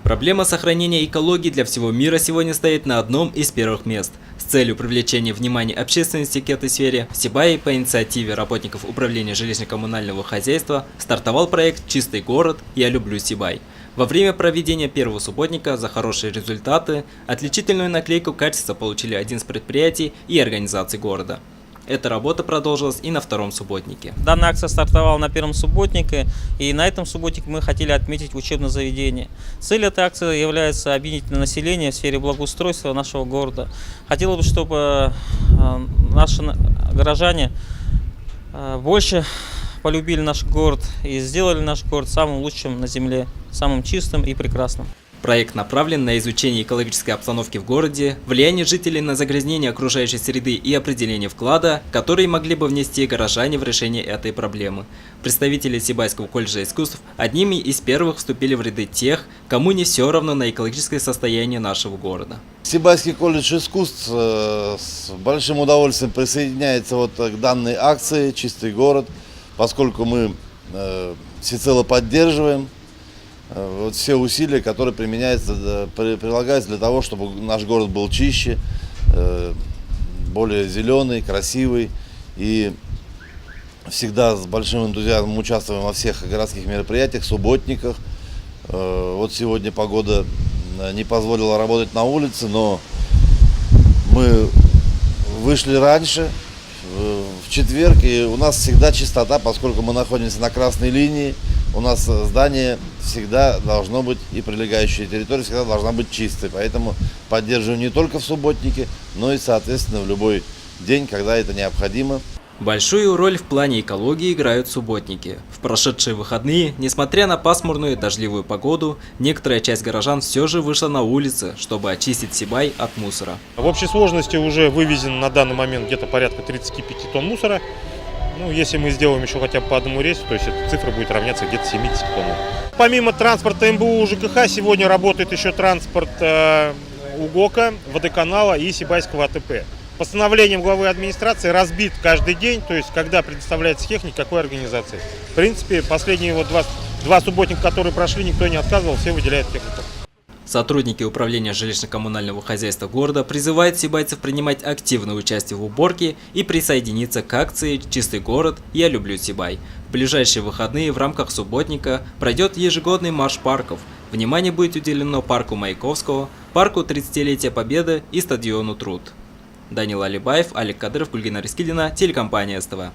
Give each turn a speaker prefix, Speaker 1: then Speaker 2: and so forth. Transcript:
Speaker 1: Проблема сохранения экологии для всего мира сегодня стоит на одном из первых мест. С целью привлечения внимания общественности к этой сфере в Сибае по инициативе работников управления жилищно-коммунального хозяйства стартовал проект «Чистый город. Я люблю Сибай». Во время проведения первого субботника за хорошие результаты отличительную наклейку качества получили один из предприятий и организаций города. Эта работа продолжилась и на втором субботнике.
Speaker 2: Данная акция стартовала на первом субботнике, и на этом субботнике мы хотели отметить учебное заведение. Цель этой акции является объединить население в сфере благоустройства нашего города. Хотелось бы, чтобы наши горожане больше полюбили наш город и сделали наш город самым лучшим на земле, самым чистым и прекрасным.
Speaker 1: Проект направлен на изучение экологической обстановки в городе, влияние жителей на загрязнение окружающей среды и определение вклада, которые могли бы внести горожане в решение этой проблемы. Представители Сибайского колледжа искусств одними из первых вступили в ряды тех, кому не все равно на экологическое состояние нашего города.
Speaker 3: Сибайский колледж искусств с большим удовольствием присоединяется к данной акции «Чистый город», поскольку мы всецело поддерживаем все усилия, которые прилагаются для того, чтобы наш город был чище, более зеленый, красивый. И всегда с большим энтузиазмом участвуем во всех городских мероприятиях, субботниках. Вот сегодня погода не позволила работать на улице, но мы вышли раньше, в четверг, и у нас всегда чистота, поскольку мы находимся на красной линии. У нас здание всегда должно быть, и прилегающая территория всегда должна быть чистой. Поэтому поддерживаем не только в субботнике, но и, соответственно, в любой день, когда это необходимо.
Speaker 1: Большую роль в плане экологии играют субботники. В прошедшие выходные, несмотря на пасмурную и дождливую погоду, некоторая часть горожан все же вышла на улицы, чтобы очистить Сибай от мусора.
Speaker 4: В общей сложности уже вывезено на данный момент где-то порядка 35 тонн мусора. Ну, если мы сделаем еще хотя бы по одному рейсу, то есть эта цифра будет равняться где-то 70 тоннам. Помимо транспорта МБУ ЖКХ, сегодня работает еще транспорт УГОКа, водоканала и Сибайского АТП. Постановлением главы администрации разбит каждый день, то есть когда предоставляется техника какой организации. В принципе, последние два субботника, которые прошли, никто не отказывал, все выделяют технику.
Speaker 1: Сотрудники управления жилищно-коммунального хозяйства города призывают сибайцев принимать активное участие в уборке и присоединиться к акции «Чистый город. Я люблю Сибай». В ближайшие выходные в рамках субботника пройдет ежегодный марш парков. Внимание будет уделено парку Маяковского, парку 30-летия Победы и стадиону Труд. Данил Алибаев, Олег Кадыров, Гульгина Рискидина, телекомпания СТВ.